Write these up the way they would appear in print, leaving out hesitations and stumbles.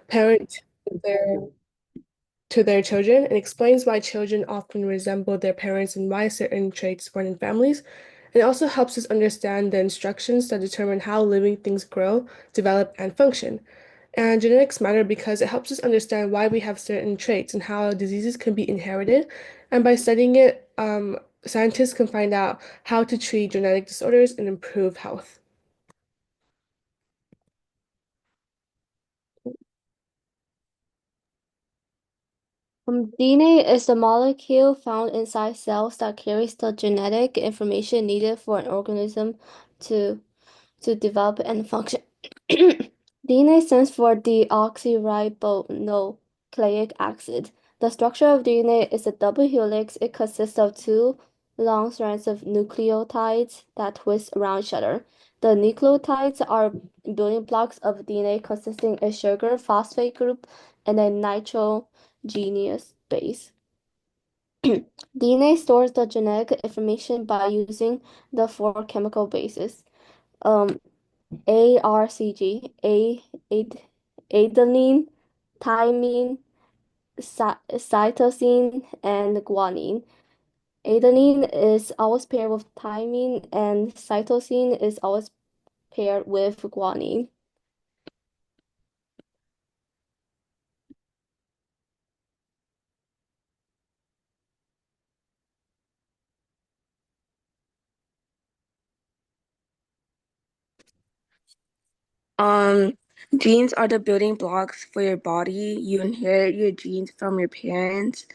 parent to their children and explains why children often resemble their parents and why certain traits born in families. It also helps us understand the instructions that determine how living things grow, develop, and function. And genetics matter because it helps us understand why we have certain traits and how diseases can be inherited. And by studying it, scientists can find out how to treat genetic disorders and improve health. DNA is the molecule found inside cells that carries the genetic information needed for an organism to develop and function. DNA stands for deoxyribonucleic acid. The structure of DNA is a double helix. It consists of two long strands of nucleotides that twist around each other. The nucleotides are building blocks of DNA consisting a sugar phosphate group and a nitrogenous base. DNA stores the genetic information by using the four chemical bases. Um, ARCG, adenine, thymine, cytosine, and guanine. Adenine is always paired with thymine, and cytosine is always paired with guanine. Um, Genes are the building blocks for your body. You inherit your genes from your parents,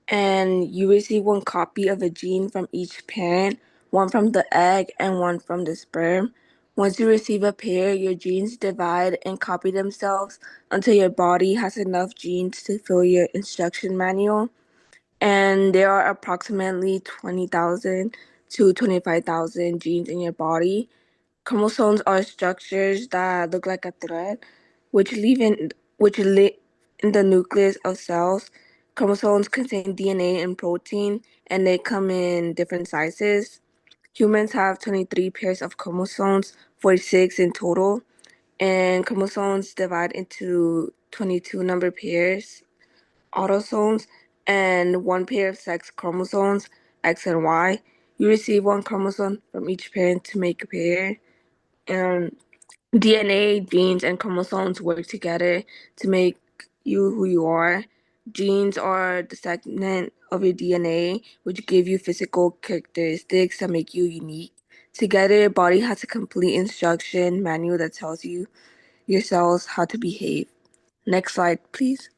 and you receive one copy of a gene from each parent, one from the egg and one from the sperm. Once you receive a pair, your genes divide and copy themselves until your body has enough genes to fill your instruction manual. And there are approximately 20,000 to 25,000 genes in your body. Chromosomes are structures that look like a thread, which live in the nucleus of cells. Chromosomes contain DNA and protein, and they come in different sizes. Humans have 23 pairs of chromosomes, 46 in total, and chromosomes divide into 22 number pairs, autosomes, and one pair of sex chromosomes, X and Y. You receive one chromosome from each parent to make a pair. And DNA, genes, and chromosomes work together to make you who you are. Genes are the segment of your DNA which give you physical characteristics that make you unique. Together, your body has a complete instruction manual that tells you your cells how to behave. Next slide, please.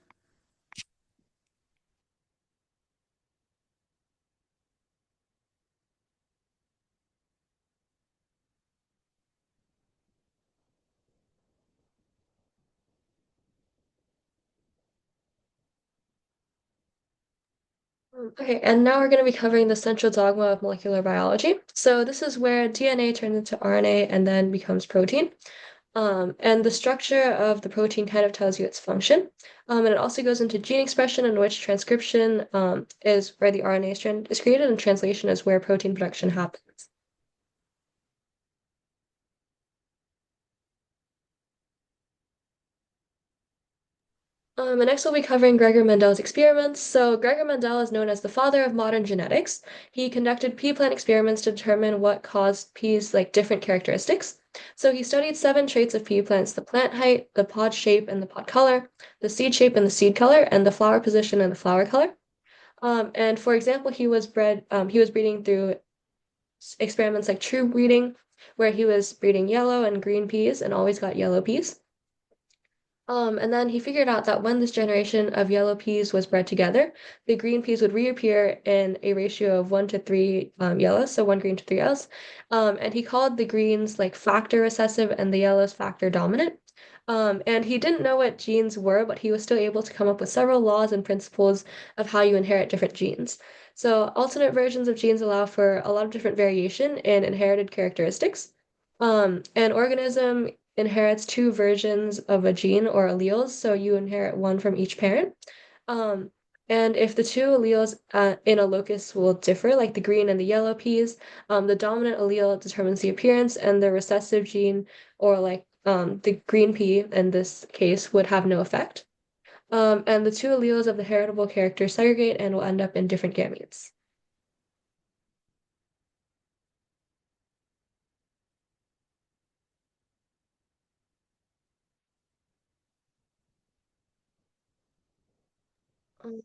Okay, and now we're going to be covering the central dogma of molecular biology. So this is where DNA turns into RNA and then becomes protein. And the structure of the protein kind of tells you its function. And it also goes into gene expression, in which transcription is where the RNA strand is created, and translation is where protein production happens. And next we'll be covering Gregor Mendel's experiments. So Gregor Mendel is known as the father of modern genetics. He conducted pea plant experiments to determine what caused peas like different characteristics. So he studied seven traits of pea plants: the plant height, the pod shape and the pod color, the seed shape and the seed color, and the flower position and the flower color. And for example, he was breeding through experiments like true breeding, where he was breeding yellow and green peas and always got yellow peas. And then he figured out that when this generation of yellow peas was bred together, the green peas would reappear in a ratio of 1 to 3 yellows, so one green to three yellows. And he called the greens like factor recessive and the yellows factor dominant. And he didn't know what genes were, but he was still able to come up with several laws and principles of how you inherit different genes. So alternate versions of genes allow for a lot of different variation in inherited characteristics. An organism inherits two versions of a gene or alleles, so you inherit one from each parent. Um, and if the two alleles in a locus will differ, like the green and the yellow peas, the dominant allele determines the appearance, and the recessive gene or like the green pea in this case would have no effect. And the two alleles of the heritable character segregate and will end up in different gametes.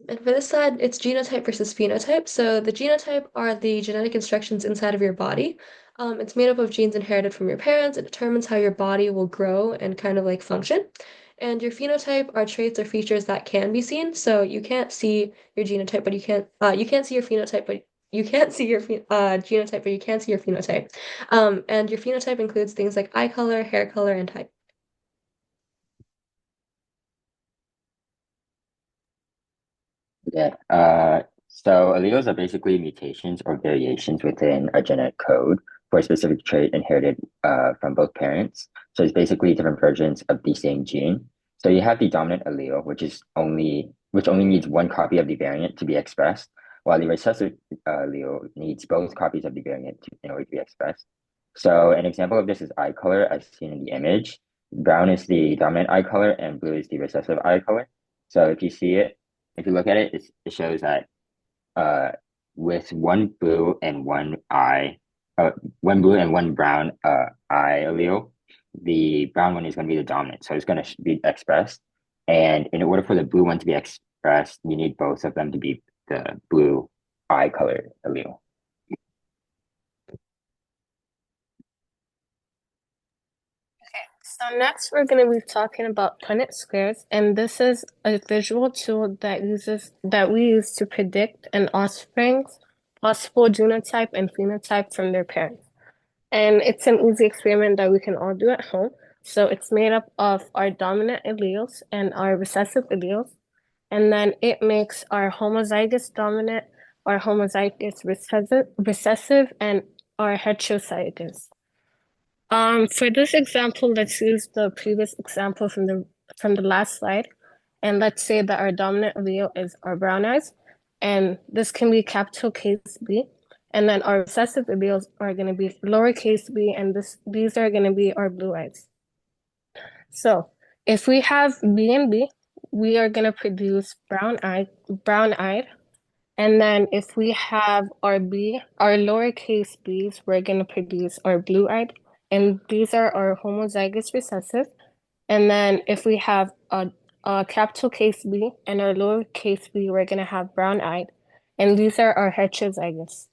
And for this side, it's genotype versus phenotype. So the genotype are the genetic instructions inside of your body. It's made up of genes inherited from your parents. It determines how your body will grow and kind of like function. And your phenotype are traits or features that can be seen. So you can't see your genotype, but you can't see your phenotype, but you can't see your genotype, but you can see your phenotype. And your phenotype includes things like eye color, hair color, and height. Yeah. So alleles are basically mutations or variations within a genetic code for a specific trait inherited from both parents. So it's basically different versions of the same gene. So you have the dominant allele, which only needs one copy of the variant to be expressed, while the recessive allele needs both copies of the variant in order to be expressed. So an example of this is eye color, as seen in the image. Brown is the dominant eye color, and blue is the recessive eye color. So if you look at it, it shows that uh, with one blue and one brown eye allele, the brown one is going to be the dominant, so it's going to be expressed. And in order for the blue one to be expressed, you need both of them to be the blue eye color allele. So next we're going to be talking about Punnett squares, and this is a visual tool that we use to predict an offspring's possible genotype and phenotype from their parents. And it's an easy experiment that we can all do at home. So it's made up of our dominant alleles and our recessive alleles, and then it makes our homozygous dominant, our homozygous recessive, and our heterozygous. For this example, let's use the previous example from the last slide, and let's say that our dominant allele is our brown eyes, and this can be capital case B, and then our recessive alleles are going to be lowercase b, and these are going to be our blue eyes. So if we have B and B, we are going to produce brown eyed, and then if we have our lowercase b's, we're going to produce our blue-eyed, and these are our homozygous recessive. And then if we have a capital case B and our lowercase b, we're going to have brown-eyed, and these are our heterozygous.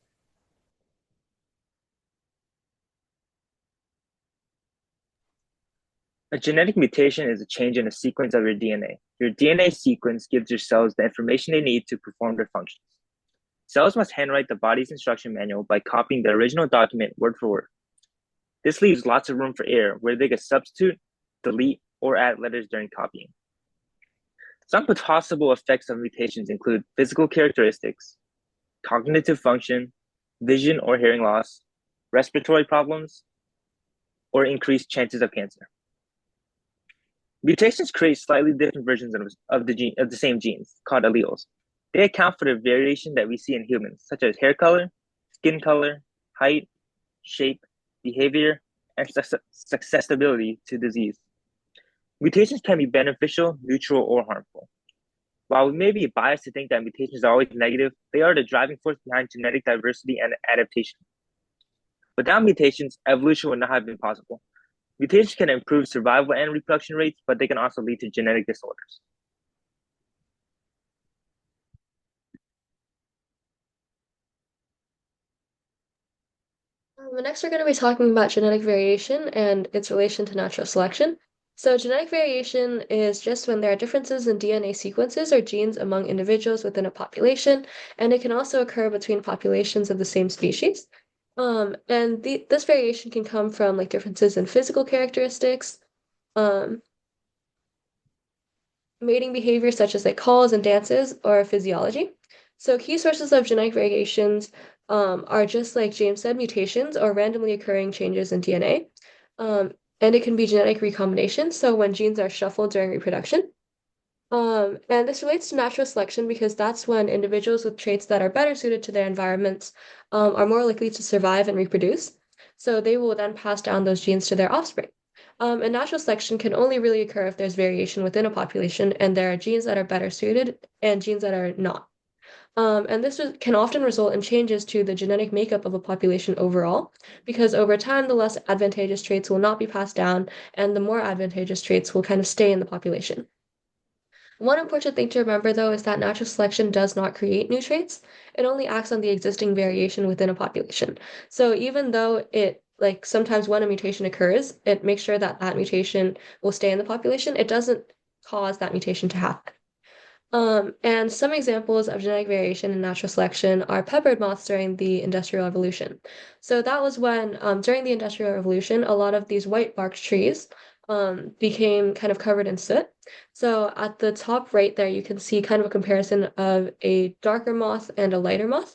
A genetic mutation is a change in a sequence of your DNA. Your DNA sequence gives your cells the information they need to perform their functions. Cells must handwrite the body's instruction manual by copying the original document word for word. This leaves lots of room for error where they can substitute, delete, or add letters during copying. Some possible effects of mutations include physical characteristics, cognitive function, vision or hearing loss, respiratory problems, or increased chances of cancer. Mutations create slightly different versions of the same genes, called alleles. They account for the variation that we see in humans, such as hair color, skin color, height, shape, behavior, and susceptibility to disease. Mutations can be beneficial, neutral, or harmful. While we may be biased to think that mutations are always negative, they are the driving force behind genetic diversity and adaptation. Without mutations, evolution would not have been possible. Mutations can improve survival and reproduction rates, but they can also lead to genetic disorders. Next, we're going to be talking about genetic variation and its relation to natural selection. So, genetic variation is just when there are differences in DNA sequences or genes among individuals within a population, and it can also occur between populations of the same species. This variation can come from like differences in physical characteristics, mating behavior such as like calls and dances, or physiology. So key sources of genetic variations are just like James said, mutations or randomly occurring changes in DNA. And it can be genetic recombination, so when genes are shuffled during reproduction. And this relates to natural selection because that's when individuals with traits that are better suited to their environments are more likely to survive and reproduce. So they will then pass down those genes to their offspring. And natural selection can only really occur if there's variation within a population and there are genes that are better suited and genes that are not. And this can often result in changes to the genetic makeup of a population overall, because over time, the less advantageous traits will not be passed down, and the more advantageous traits will kind of stay in the population. One important thing to remember, though, is that natural selection does not create new traits. It only acts on the existing variation within a population. So even though like sometimes when a mutation occurs, it makes sure that that mutation will stay in the population. It doesn't cause that mutation to happen. And some examples of genetic variation in natural selection are peppered moths during the Industrial Revolution. So that was when, during the Industrial Revolution, a lot of these white barked trees became kind of covered in soot. So at the top right there, you can see kind of a comparison of a darker moth and a lighter moth.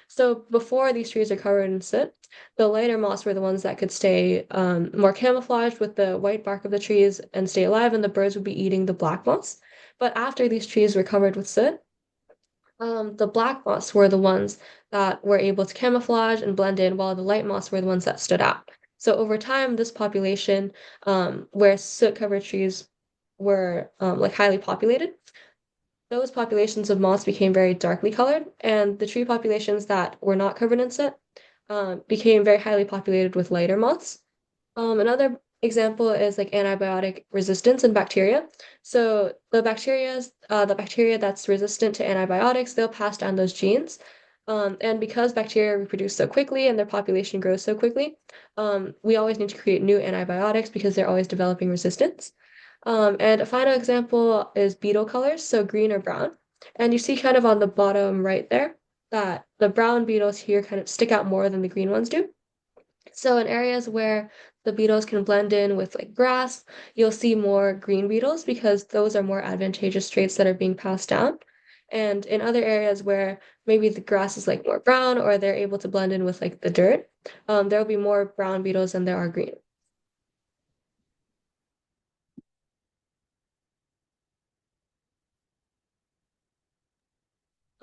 So before these trees are covered in soot, the lighter moths were the ones that could stay more camouflaged with the white bark of the trees and stay alive, and the birds would be eating the black moths. But after these trees were covered with soot, the black moths were the ones that were able to camouflage and blend in, while the light moths were the ones that stood out. So over time, this population, where soot-covered trees were like highly populated, those populations of moths became very darkly colored, and the tree populations that were not covered in soot became very highly populated with lighter moths. Another example is like antibiotic resistance in bacteria. So the bacteria that's resistant to antibiotics, they'll pass down those genes. And because bacteria reproduce so quickly and their population grows so quickly, we always need to create new antibiotics because they're always developing resistance. And a final example is beetle colors, so green or brown. And you see kind of on the bottom right there that the brown beetles here kind of stick out more than the green ones do. So in areas where the beetles can blend in with like grass, you'll see more green beetles because those are more advantageous traits that are being passed down. And in other areas where maybe the grass is like more brown or they're able to blend in with like the dirt, there'll be more brown beetles than there are green.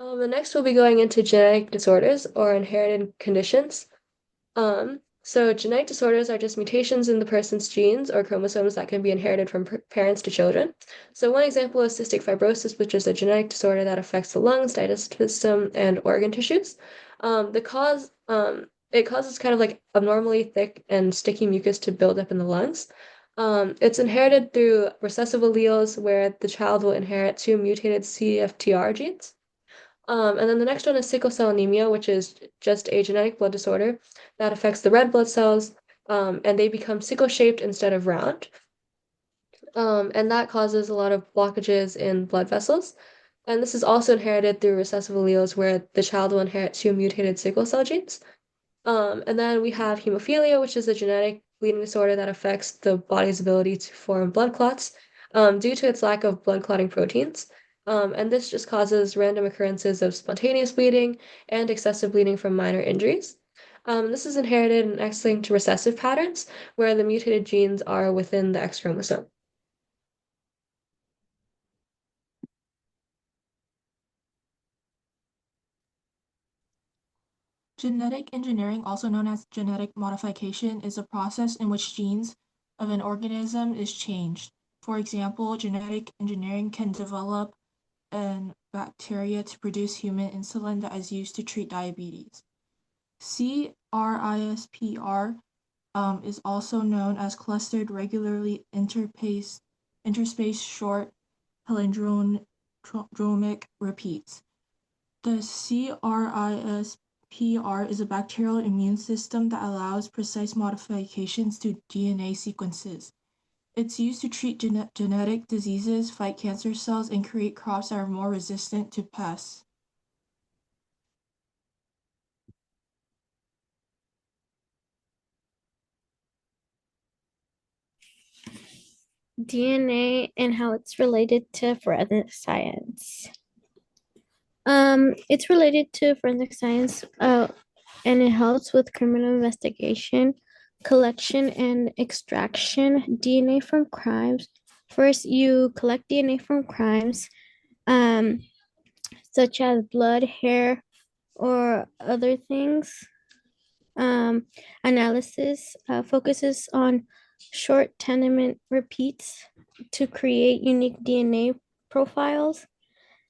And next we'll be going into genetic disorders or inherited conditions. So genetic disorders are just mutations in the person's genes or chromosomes that can be inherited from parents to children. So one example is cystic fibrosis, which is a genetic disorder that affects the lungs, digestive system, and organ tissues. It causes kind of like abnormally thick and sticky mucus to build up in the lungs. It's inherited through recessive alleles where the child will inherit two mutated CFTR genes. And then the next one is sickle cell anemia, which is just a genetic blood disorder that affects the red blood cells, and they become sickle-shaped instead of round. And that causes a lot of blockages in blood vessels. And this is also inherited through recessive alleles where the child will inherit two mutated sickle cell genes. And then we have hemophilia, which is a genetic bleeding disorder that affects the body's ability to form blood clots due to its lack of blood clotting proteins. And this just causes random occurrences of spontaneous bleeding and excessive bleeding from minor injuries. This is inherited in X-linked recessive patterns where the mutated genes are within the X chromosome. Genetic engineering, also known as genetic modification, is a process in which genes of an organism is changed. For example, genetic engineering can develop a bacteria to produce human insulin that is used to treat diabetes. CRISPR is also known as clustered regularly interspaced short palindromic repeats. The CRISPR is a bacterial immune system that allows precise modifications to DNA sequences. It's used to treat genetic diseases, fight cancer cells, and create crops that are more resistant to pests. DNA and how it's related to forensic science. It's related to forensic science, and it helps with criminal investigation, collection, and extraction DNA from crimes. First, you collect DNA from crimes, such as blood, hair, or other things. Analysis focuses on short tenement repeats to create unique DNA profiles.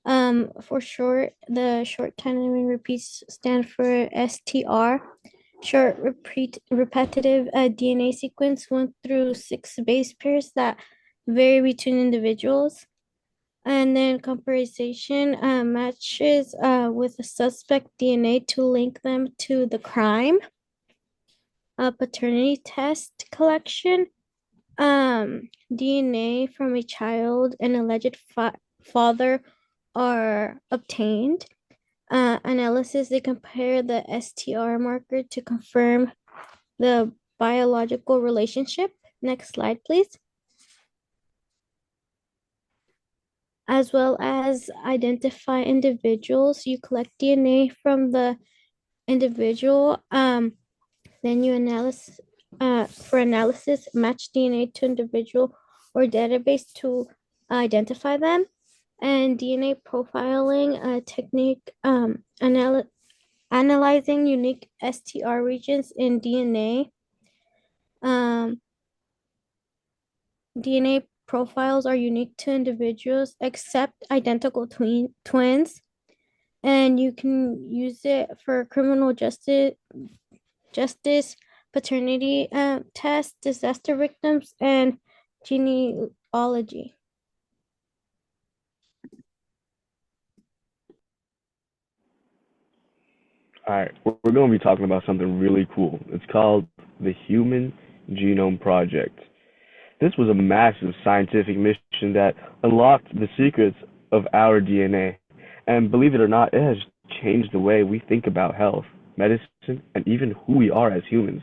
For short, the short tenement repeats stand for STR, short repetitive DNA sequence 1 through 6 base pairs that vary between individuals. And then comparison matches with the suspect DNA to link them to the crime. Paternity test collection. DNA from a child and alleged father are obtained. Analysis, they compare the STR marker to confirm the biological relationship. Next slide, please. As well as identify individuals. You collect DNA from the individual. Then you for analysis, match DNA to individual or database to identify them. And DNA profiling technique, analyzing unique STR regions in DNA. DNA profiles are unique to individuals except identical twins, and you can use it for criminal justice, paternity tests, disaster victims, and genealogy. All right, we're going to be talking about something really cool. It's called the Human Genome Project. This was a massive scientific mission that unlocked the secrets of our DNA. And believe it or not, it has changed the way we think about health, medicine, and even who we are as humans.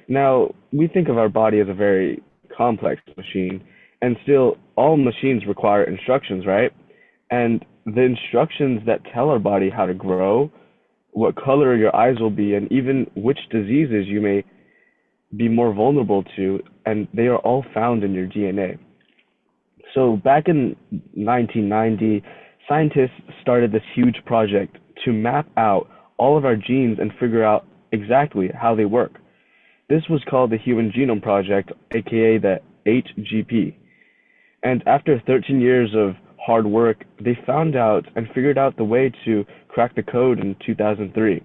Now, we think of our body as a very complex machine, and still, all machines require instructions, right? And the instructions that tell our body how to grow, what color your eyes will be, and even which diseases you may be more vulnerable to, and they are all found in your DNA. So back in 1990, scientists started this huge project to map out all of our genes and figure out exactly how they work. This was called the Human Genome Project, aka the HGP. And after 13 years of hard work, they found out and figured out the way to crack the code in 2003.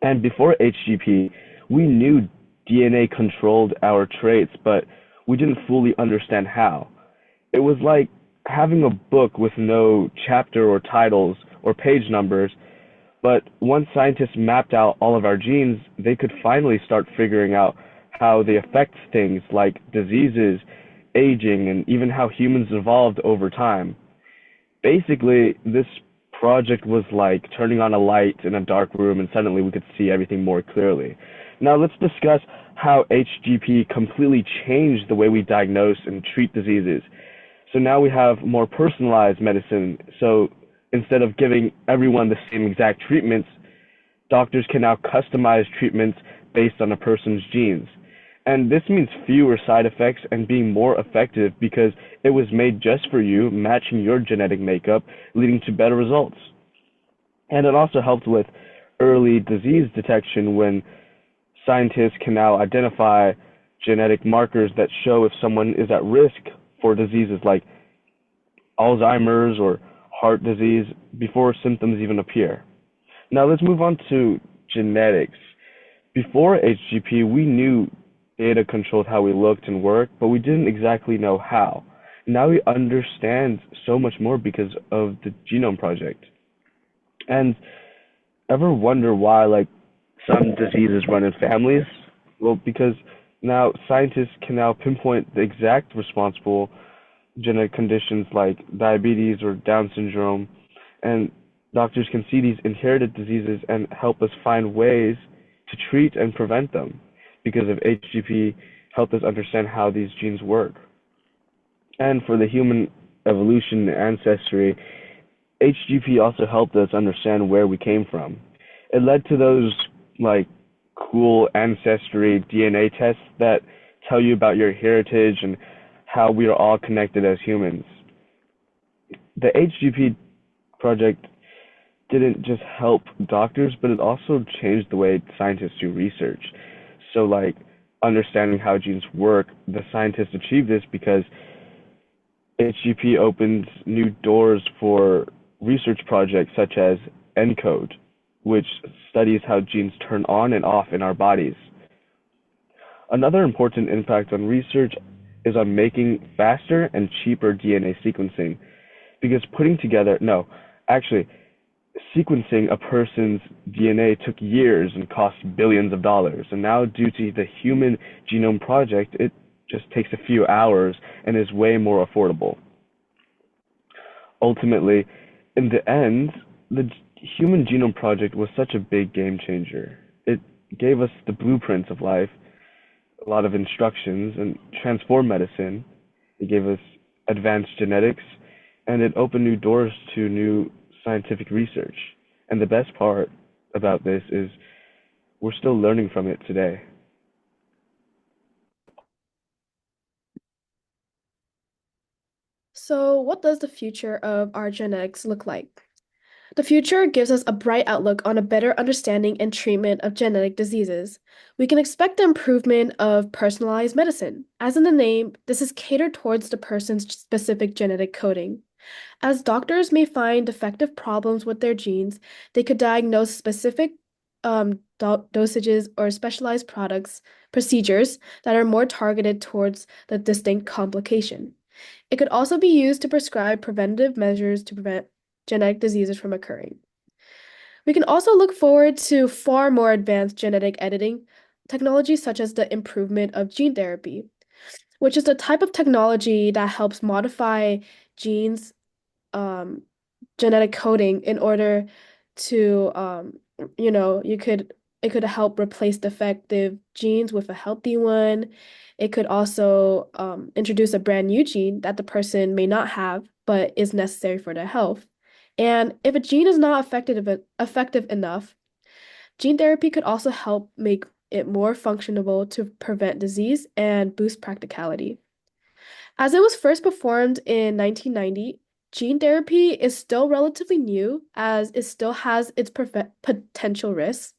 And before HGP, we knew DNA controlled our traits, but we didn't fully understand how. It was like having a book with no chapter or titles or page numbers, but once scientists mapped out all of our genes, they could finally start figuring out how they affect things like diseases, aging, and even how humans evolved over time. Basically, this project was like turning on a light in a dark room and suddenly we could see everything more clearly. Now let's discuss how HGP completely changed the way we diagnose and treat diseases. So now we have more personalized medicine. So instead of giving everyone the same exact treatments, doctors can now customize treatments based on a person's genes. And this means fewer side effects and being more effective because it was made just for you, matching your genetic makeup, leading to better results. And it also helped with early disease detection when scientists can now identify genetic markers that show if someone is at risk for diseases like Alzheimer's or heart disease before symptoms even appear. Now let's move on to genetics. Before HGP, we knew data controlled how we looked and worked, but we didn't exactly know how. Now we understand so much more because of the Genome Project. And ever wonder why some diseases run in families? Well, because now scientists can now pinpoint the exact responsible genetic conditions like diabetes or Down syndrome, and doctors can see these inherited diseases and help us find ways to treat and prevent them because of HGP helped us understand how these genes work. And for the human evolution and ancestry, HGP also helped us understand where we came from. It led to those cool ancestry DNA tests that tell you about your heritage and how we are all connected as humans. The HGP project didn't just help doctors, but it also changed the way scientists do research. So understanding how genes work, the scientists achieved this because HGP opens new doors for research projects such as ENCODE, which studies how genes turn on and off in our bodies. Another important impact on research is on making faster and cheaper DNA sequencing, because actually, sequencing a person's DNA took years and cost billions of dollars, and now due to the Human Genome Project, it just takes a few hours and is way more affordable. Ultimately, in the end, the Human Genome Project was such a big game changer. It gave us the blueprints of life, a lot of instructions, and transformed medicine. It gave us advanced genetics, and it opened new doors to new scientific research. And the best part about this is we're still learning from it today. So, what does the future of our genetics look like? The future gives us a bright outlook on a better understanding and treatment of genetic diseases. We can expect the improvement of personalized medicine. As in the name, this is catered towards the person's specific genetic coding. As doctors may find defective problems with their genes, they could diagnose specific dosages or specialized procedures that are more targeted towards the distinct complication. It could also be used to prescribe preventative measures to prevent genetic diseases from occurring. We can also look forward to far more advanced genetic editing technologies such as the improvement of gene therapy, which is the type of technology that helps modify genes um, genetic coding in order to it could help replace defective genes with a healthy one. It could also introduce a brand new gene that the person may not have but is necessary for their health. And if a gene is not effective enough, gene therapy could also help make it more functionable to prevent disease and boost practicality. As it was first performed in 1990, gene therapy is still relatively new as it still has its potential risks,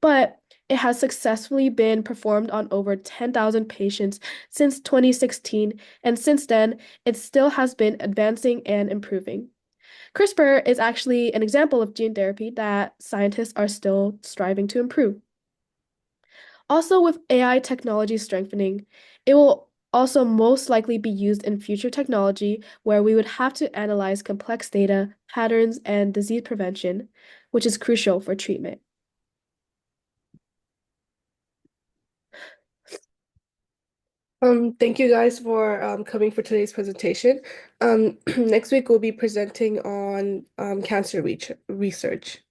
but it has successfully been performed on over 10,000 patients since 2016, and since then, it still has been advancing and improving. CRISPR is actually an example of gene therapy that scientists are still striving to improve. Also, with AI technology strengthening, it will also most likely be used in future technology where we would have to analyze complex data, patterns, and disease prevention, which is crucial for treatment. Thank you guys for coming for today's presentation. Next week we'll be presenting on cancer research.